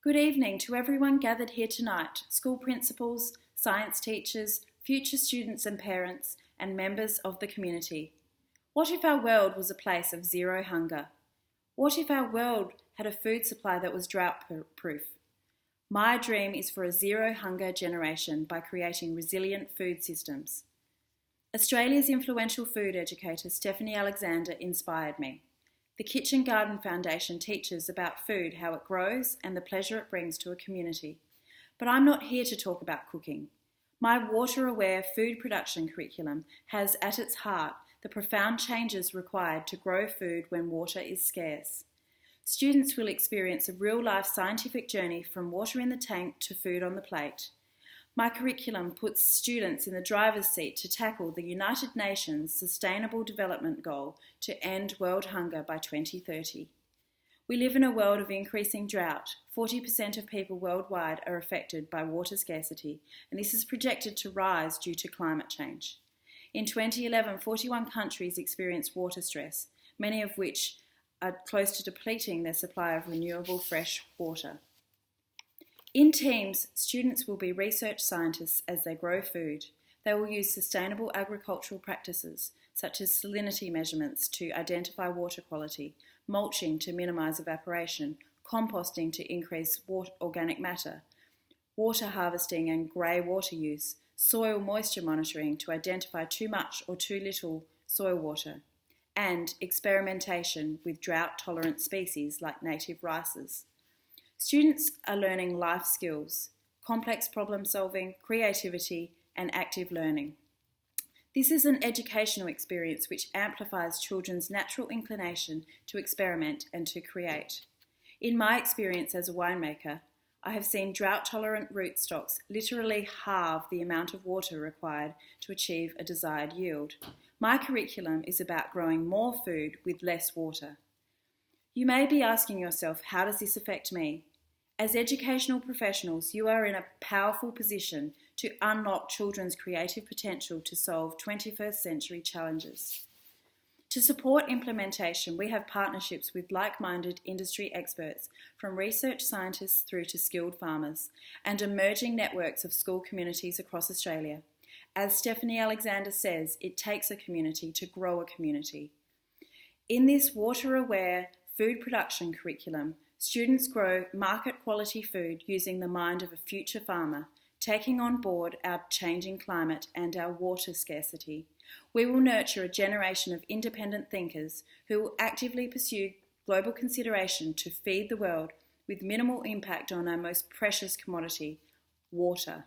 Good evening to everyone gathered here tonight, school principals, science teachers, future students and parents, and members of the community. What if our world was a place of zero hunger? What if our world had a food supply that was drought-proof? My dream is for a zero hunger generation by creating resilient food systems. Australia's influential food educator Stephanie Alexander inspired me. The Kitchen Garden Foundation teaches about food, how it grows, and the pleasure it brings to a community. But I'm not here to talk about cooking. My water-aware food production curriculum has at its heart the profound changes required to grow food when water is scarce. Students will experience a real-life scientific journey from water in the tank to food on the plate. My curriculum puts students in the driver's seat to tackle the United Nations Sustainable Development Goal to end world hunger by 2030. We live in a world of increasing drought. 40% of people worldwide are affected by water scarcity, and this is projected to rise due to climate change. In 2011, 41 countries experienced water stress, many of which are close to depleting their supply of renewable fresh water. In teams, students will be research scientists as they grow food. They will use sustainable agricultural practices, such as salinity measurements to identify water quality, mulching to minimise evaporation, composting to increase organic matter, water harvesting and grey water use, soil moisture monitoring to identify too much or too little soil water, and experimentation with drought-tolerant species like native rices. Students are learning life skills, complex problem solving, creativity, and active learning. This is an educational experience which amplifies children's natural inclination to experiment and to create. In my experience as a winemaker, I have seen drought-tolerant rootstocks literally halve the amount of water required to achieve a desired yield. My curriculum is about growing more food with less water. You may be asking yourself, how does this affect me? As educational professionals, you are in a powerful position to unlock children's creative potential to solve 21st century challenges. To support implementation, we have partnerships with like-minded industry experts, from research scientists through to skilled farmers, and emerging networks of school communities across Australia. As Stephanie Alexander says, it takes a community to grow a community. In this water-aware food production curriculum, students grow market-quality food using the mind of a future farmer, taking on board our changing climate and our water scarcity. We will nurture a generation of independent thinkers who will actively pursue global consideration to feed the world with minimal impact on our most precious commodity, water.